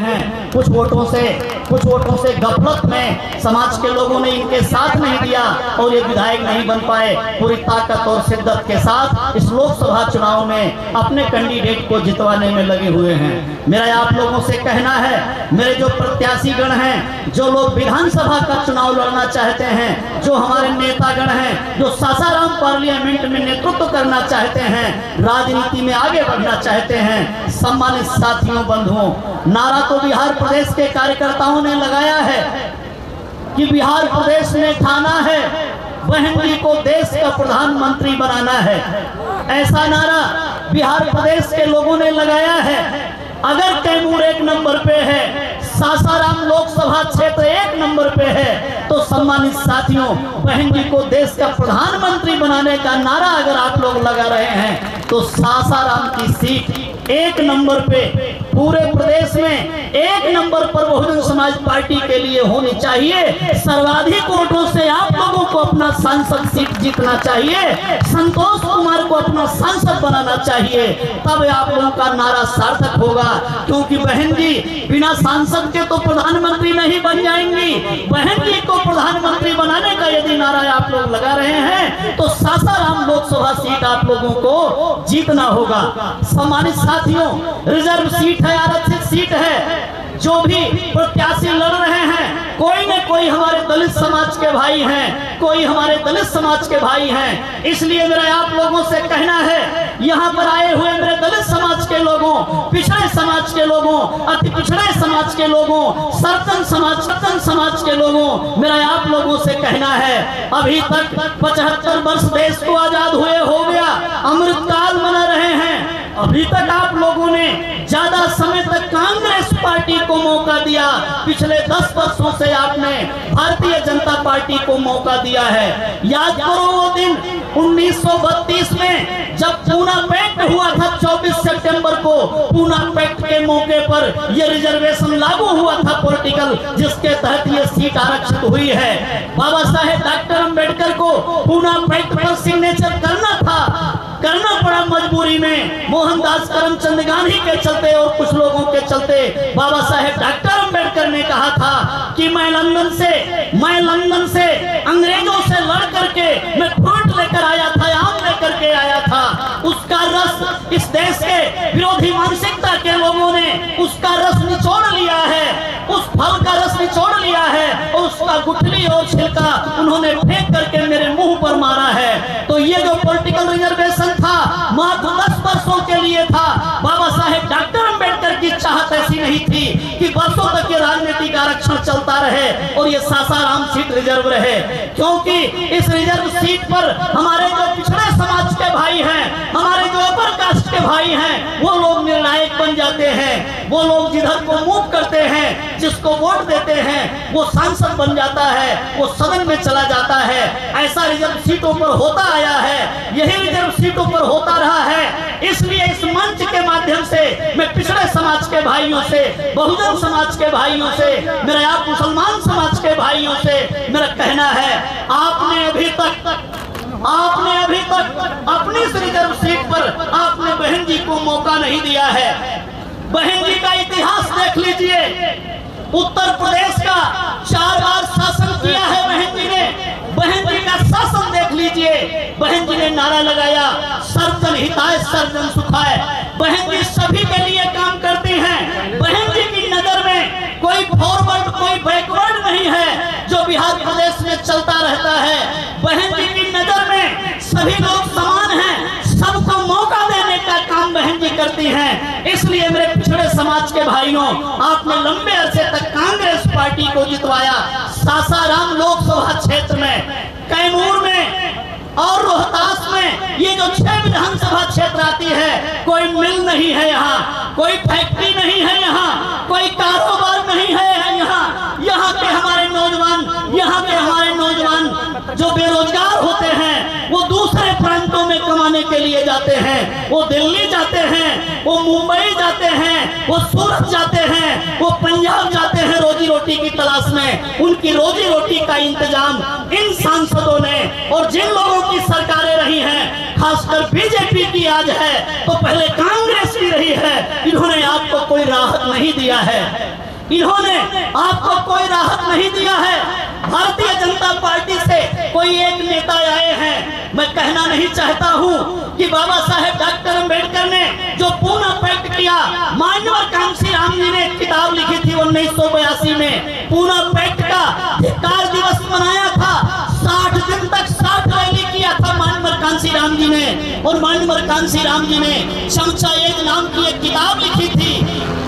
हैं। कुछ वोटों से गफलत में समाज के लोगों ने इनके साथ नहीं दिया और ये विधायक नहीं बन पाए। पूरी ताकत और शिद्दत के साथ इस लोकसभा चुनाव में अपने कैंडिडेट को जितवाने में लगे हुए हैं। मेरा आप लोगों से कहना है, मेरे जो प्रत्याशी गण हैं, जो लोग विधानसभा का चुनाव लड़ना चाहते हैं, जो हमारे नेतागण हैं, जो सासाराम पार्लियामेंट में नेतृत्व करना चाहते हैं, राजनीति में आगे बढ़ना चाहते हैं, सम्मानित साथियों, बंधुओं, नारा तो बिहार प्रदेश के कार्यकर्ताओं ने लगाया है कि बिहार प्रदेश में ठाना है बहन जी को देश का प्रधानमंत्री बनाना है। ऐसा नारा बिहार प्रदेश के लोगों ने लगाया है। अगर कैमूर 1 नंबर पे है, सासाराम लोकसभा क्षेत्र 1 नंबर पे है, तो सम्मानित साथियों, बहन जी को देश का प्रधानमंत्री बनाने का नारा अगर आप लोग लगा रहे हैं, तो सासाराम की सीट 1 नंबर पे पूरे प्रदेश में 1 नंबर पर बहुजन समाज पार्टी के लिए होनी चाहिए। सर्वाधिक वोटों से आप लोगों को अपना सांसद सीट जीतना चाहिए, संतोष कुमार को अपना सांसद बनाना चाहिए, तब आप लोगों का नारा सार्थक होगा। क्योंकि बहन जी बिना सांसद के तो प्रधानमंत्री नहीं बन जाएंगी। बहन जी को प्रधानमंत्री बनाने का यदि नारा आप लोग लगा रहे हैं, तो सासाराम लोकसभा सीट आप लोगों को जीतना होगा। सम्मानित साथियों, रिजर्व सीट है, आरक्षित सीट है। जो भी प्रत्याशी लड़ रहे हैं, कोई न कोई हमारे दलित समाज के भाई हैं, कोई हमारे दलित समाज के भाई हैं। इसलिए मेरा आप लोगों से कहना है, यहाँ पर आए हुए मेरे दलित समाज के लोगों, पिछड़े समाज के लोगों, अति पिछड़े समाज के लोगों, सर्जन समाज के लोगों, मेरा आप लोगों से कहना है, अभी तक 75 वर्ष देश को आजाद हुए हो गया, अमृतकाल मना रहे हैं। अभी तक आप लोगों ने ज्यादा समय तक कांग्रेस पार्टी को मौका दिया। पिछले 10 वर्षों से आपने भारतीय जनता पार्टी को मौका दिया है। याद करो वो दिन 1932 में जब पूना पैक्ट हुआ था, 24 सितंबर को पूना पैक्ट के मौके पर यह रिजर्वेशन लागू हुआ था पॉलिटिकल, जिसके तहत ये सीट आरक्षित हुई है। बाबा साहेब डॉक्टर अंबेडकर को पूना पैक्ट पर सिग्नेचर करना पड़ा मजबूरी में। मोहनदास करमचंद गांधी के चलते और कुछ लोगों के चलते बाबा साहेब डॉक्टर अंबेडकर ने कहा था कि मैं लंदन से अंग्रेजों से लड़ करके मैं फ्रूट लेकर आया था, आम लेकर के आया था। उसका रस इस देश के विरोधी मानसिकता के लोगों ने उसका रस निचोड़ लिया है, उस फल का रस निचोड़ लिया है और उसका गुठली और छिलका उन्होंने फेंक करके मेरे मुंह पर मारा है। तो ये जो पॉलिटिकल रिजर्वेशन था, मात्र 10 वर्षों के लिए था। बाबा साहेब डॉक्टर अंबेडकर की चाहत ऐसी नहीं थी कि वर्षों तक ये राजनीतिक आरक्षण चलता रहे और ये सासाराम सीट रिजर्व रहे, क्योंकि इस रिजर्व सीट पर हमारे जो पिछड़े समाज के भाई हैं, हमारे जो अपर कास्ट के भाई हैं, वो लोग निर्णायक बन जाते हैं। वो लोग जिधर को मूव करते हैं, जिसको वोट देते हैं, वो सांसद बन जाता है, वो सदन में चला जाता है। ऐसा रिजर्व सीटों पर होता आया है, यही रिजर्व सीटों पर होता रहा है। इसलिए इस मंच के माध्यम से मैं पिछड़े समाज के भाइयों से, बहुजन समाज के भाइयों से, मेरे आप मुसलमान समाज के भाइयों से मेरा कहना है, आपने अभी तक अपनी रिजर्व सीट पर आपने बहन जी को मौका नहीं दिया है। बहन जी का इतिहास देख लीजिए, उत्तर प्रदेश का 4 बार शासन किया है बहन जी ने। बहन जी का शासन देख लीजिए, बहन जी ने नारा लगाया, सर्जन हिताय सर्जन सुखाय। बहन जी सभी के लिए काम करती हैं। बहन जी की नजर में कोई फॉरवर्ड कोई बैकवर्ड नहीं है जो बिहार प्रदेश में चलता रहता है। बहन जी की नजर में सभी लोग समान हैं, सबको मौका देने का काम बहन जी करती हैं। इसलिए मेरे पिछड़े समाज के भाइयों, आपने लंबे अरसे तक कांग्रेस पार्टी को जितवाया। सासाराम लोकसभा क्षेत्र में, कैमूर में और रोहतास में, ये जो 6 विधानसभा क्षेत्र आती है, कोई मिल नहीं है यहाँ, कोई फैक्ट्री नहीं है यहाँ, कोई कारोबार नहीं है यहाँ के हमारे नौजवान जो बेरोजगार होते हैं, वो दूसरे प्रांतों में कमाने के लिए जाते हैं। वो दिल्ली जाते हैं, वो मुंबई जाते हैं, वो सूरत जाते हैं, वो पंजाब जाते हैं रोजी रोटी की तलाश में। उनकी रोजी रोटी का इंतजाम इन सांसदों ने, और जिन लोगों की सरकारें रही हैं, खासकर बीजेपी की आज है, तो पहले कांग्रेस की रही है। है, इन्होंने आपको कोई राहत नहीं दिया है, इन्होंने आपको कोई राहत नहीं दिया है। भारतीय जनता पार्टी से कोई एक नेता आए हैं, मैं कहना नहीं चाहता हूं कि बाबा साहेब डॉक्टर अंबेडकर ने जो पूना पैक्ट किया, मान्यवर कांशीराम जी ने किताब लिखी थी 1982 में, पूना पैक्ट का धिक्कार दिवस मनाया था, 60 दिन तक 60 रैली किया था मान्यवर कांशीराम जी ने, और मान्यवर कांशीराम जी ने चमचा युग नाम की एक किताब लिखी थी,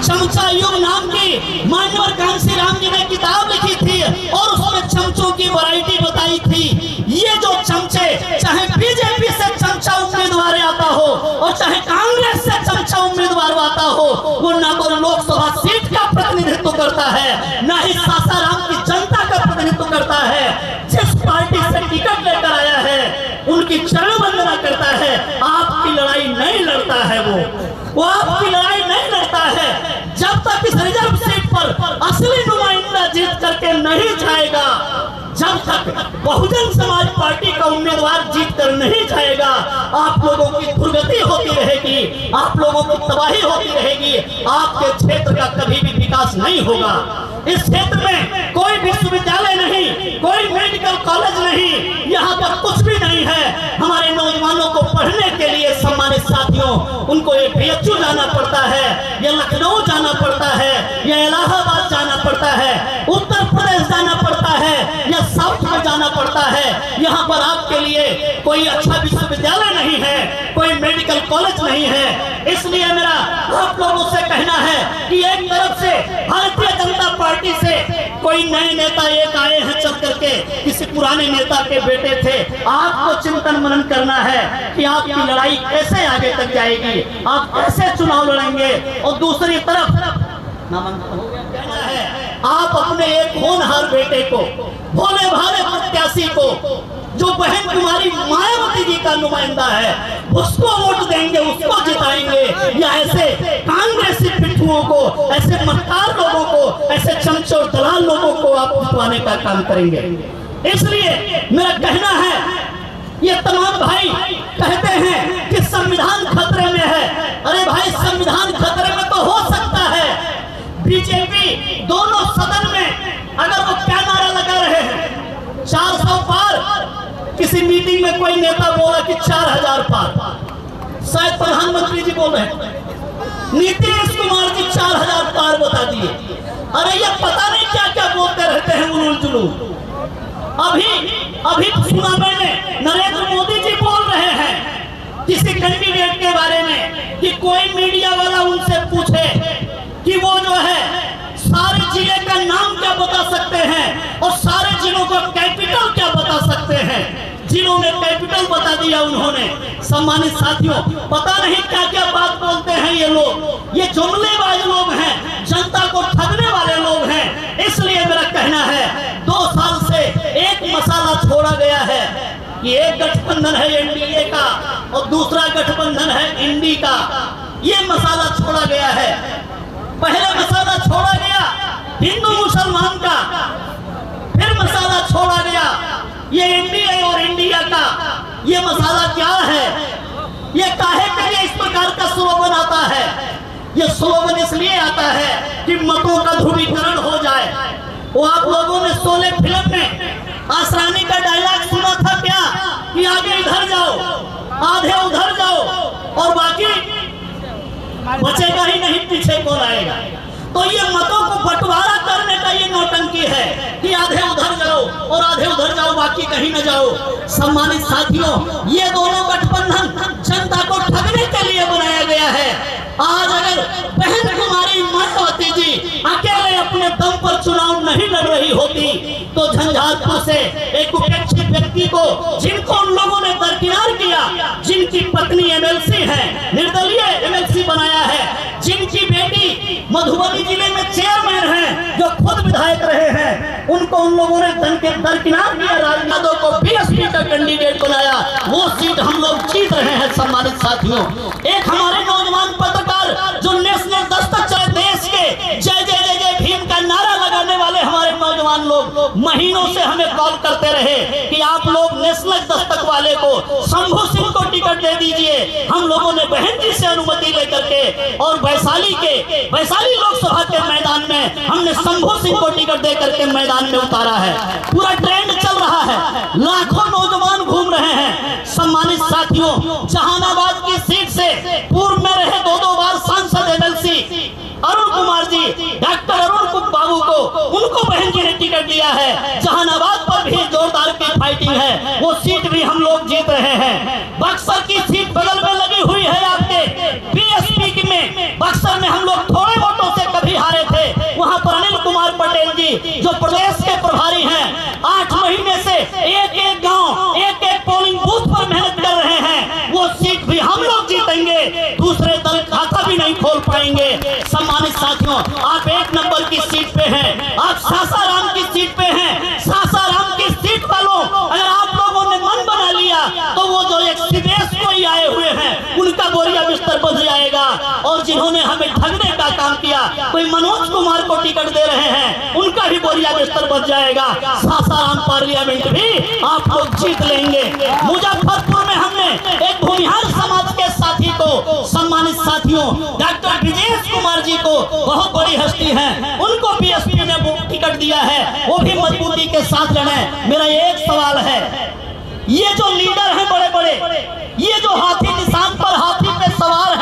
चमचा युग नाम की मान्यवर कांशीराम जी ने किताब लिखी थी, और उसमें चमचों की वैरायटी बताई थी। ये जो चमचे, चाहे बीजेपी से चमचा उम्मीदवार आता हो और चाहे कांग्रेस से चमचा उम्मीदवार आता हो, वो ना तो लोकसभा सीट का प्रतिनिधित्व करता है, ना ही सासाराम की जनता का प्रतिनिधित्व करता है। जिस पार्टी से टिकट लेकर आया है उनकी चरण वंदना करता है, आपकी लड़ाई नहीं लड़ता है, वो आपकी लड़ाई नहीं लड़ता है। जब तक इस रिजर्व सीट पर असली नुमाइंदा जीत करके नहीं जाएगा, जब तक बहुजन समाज पार्टी का उम्मीदवार जीत कर नहीं जाएगा, आप लोगों की दुर्गति होती रहेगी, आप लोगों की तबाही होती रहेगी, आपके क्षेत्र का कभी भी विकास नहीं होगा। इस क्षेत्र में कोई विश्वविद्यालय नहीं, कोई मेडिकल कॉलेज नहीं, यहाँ पर कुछ भी नहीं है। हमारे नौजवानों को पढ़ने के लिए सम्मानित साथियों, उनको ये बीएचयू जाना पड़ता है, या लखनऊ जाना पड़ता है, या इलाहाबाद जाना पड़ता है, उत्तर प्रदेश जाना पड़ता है, या साउथ में जाना पड़ता है। यहाँ पर आपके लिए कोई अच्छा विश्वविद्यालय नहीं है, कोई मेडिकल कॉलेज नहीं है। इसलिए मेरा आप लोगों से कहना है कि एक तरफ से भारतीय जनता पार्टी से कोई नए नेता एक आए हैं चल करके, किसी पुराने नेता के बेटे थे, आपको चिंतन मनन करना है कि आपकी लड़ाई कैसे आगे तक जाएगी, आप कैसे चुनाव लड़ेंगे। और दूसरी तरफ कहना है आप अपने एक होनहार बेटे को, भोले भाले प्रत्याशी को, जो बहन कुमारी मायावती जी का नुमाइंदा है, उसको वोट देंगे, उसको जिताएंगे, या ऐसे कांग्रेसी पिट्ठुओं को, ऐसे मक्कार लोगों को, ऐसे चमचों दलाल लोगों को आप जितवाने का काम करेंगे। इसलिए मेरा कहना है, ये तमाम भाई कहते हैं कि संविधान खतरे में है। अरे भाई, संविधान खतरे में तो हो सकता है। बीजेपी दोनों सदन में अगर वो क्या नारा लगा रहे हैं, 400 पार, किसी मीटिंग में कोई नेता बोला कि 4000 पार, शायद प्रधानमंत्री जी बोल रहे हैं, नीतीश कुमार जी 4000 पार बता दिए। अरे ये पता नहीं क्या क्या बोलते रहते हैं उलूल जुलूल। अभी सुना मैंने, नरेंद्र मोदी जी बोल रहे हैं किसी कैंडिडेट के बारे में कि कोई मीडिया वाला उनसे पूछे कि वो जो है सारे जिले का नाम क्या बता सकते हैं और सारे जिलों का कैपिटल क्या बता सकते हैं। जिलों में कैपिटल बता दिया उन्होंने। सम्मानित साथियों, पता नहीं क्या क्या बात बोलते हैं ये लोग, ये जुमलेबाज लोग हैं, जनता को ठगने वाले लोग हैं। इसलिए मेरा कहना है, 2 साल से एक मसाला छोड़ा गया है कि एक गठबंधन है एनडीए का और दूसरा गठबंधन है इंडी का। ये मसाला छोड़ा गया है। पहले मसाला छोड़ा गया हिंदू मुसलमान का, फिर मसाला छोड़ा गया ये एनडीए और इंडिया का। ये मसाला क्या है? ये काहे के लिए इस प्रकार का स्लोगन आता है? ये स्लोगन इसलिए आता है कि मतों का ध्रुवीकरण हो जाए। वो आप लोगों ने शोले फिल्म में आसरानी का डायलॉग सुना था क्या कि आगे इधर जाओ, आधे उधर जाओ और बाकी बचेगा ही नहीं, पीछे कौन आएगा। तो ये मतों को बंटवारा करने का ये नौटंकी है कि आधे उधर जाओ और आधे उधर जाओ, बाकी कहीं न जाओ। सम्मानित साथियों, ये दोनों गठबंधन जनता को ठगने के लिए बनाया गया है। आज अगर बहन कुमारी मायावती जी अकेले अपने दम पर चुनाव नहीं लड़ रही होती तो झंझारपुर से एक उपेक्षित व्यक्ति को, जिनको उन लोगों ने दरकिनार किया, जिनकी पत्नी एमएलसी है, निर्दलीय एमएलसी बनाया है, जिनकी बेटी मधुबनी जिले में चेयरमैन है, जो खुद विधायक रहे हैं, उनको उन लोगों ने दरकिनार किया, राजनादों को बीएसपी का कैंडिडेट बनाया। वो सीट हम लोग जीत रहे हैं। सम्मानित साथियों, एक हमारे नौजवान पत्रकार जो नेशनल दस्तक चले देश के जय जय जय जय भीम का नारा लगाने वाले हमारे नौजवान लोग महीनों महीनों से हमें कॉल करते रहे कि आप लोग नेशनल दस्तक वाले को शंभू सिंह को टिकट दे दीजिए। हम लोगों ने बहन जी से अनुमति लेकर के और वैशाली लोकसभा के मैदान में हमने शंभू सिंह को टिकट दे करके मैदान में उतारा है। पूरा ट्रेंड चल रहा है, लाखों नौजवान घूम रहे हैं। सम्मानित साथियों, जहानाबाद की सीट से पूर्व में रहे 2 बार सांसद एमएलसी अरुण कुमार जी, डॉक्टर अरुण बाबू को, उनको बहन जी ने टिकट दिया है। जहानाबाद पर भी जोरदार की फाइटिंग है, वो सीट भी हम लोग जीत रहे हैं। बक्सर की सीट बगल में लगी हुई है आपके बीएसपी में। बक्सर में हम लोग थोड़े वोटों से कभी हारे थे, वहां पर अनिल कुमार पटेल जी जो प्रदेश के प्रभारी हैं, 8 महीने से एक गांव एक पोलिंग बूथ पर मेहनत कर रहे हैं। वो सीट भी हम लोग जीतेंगे, दूसरे दल खाता भी नहीं खोल पाएंगे। सम्मानित साथियों, आप 1 नंबर की सीट पे हैं, आप सासाराम की सीट पे हैं। सासाराम की सीट वालों, अगर आप लोगों ने मन बना लिया तो वो जो एक विदेश को ही आए हुए हैं उनका बोरिया बिस्तर बच जाएगा। और जिन्होंने हमें ठगने का काम किया, कोई मनोज कुमार को टिकट दे रहे हैं, उनका भी बोरिया बिस्तर बच जाएगा। सासाराम पार्लियामेंट भी आप लोग जीत लेंगे। मुजफ्फरपुर में हमने एक भूमिहार समाज के साथी को, सम्मानित साथियों, डॉक्टर विजेश कुमार जी को, बहुत बड़ी हस्ती हैं, उनको बीएसपी ने टिकट दिया है, वो भी मजबूती के साथ लड़े। मेरा एक सवाल है, ये जो लीडर हैं बड़े बड़े, ये जो हाथी निशान पर हाथी पे सवार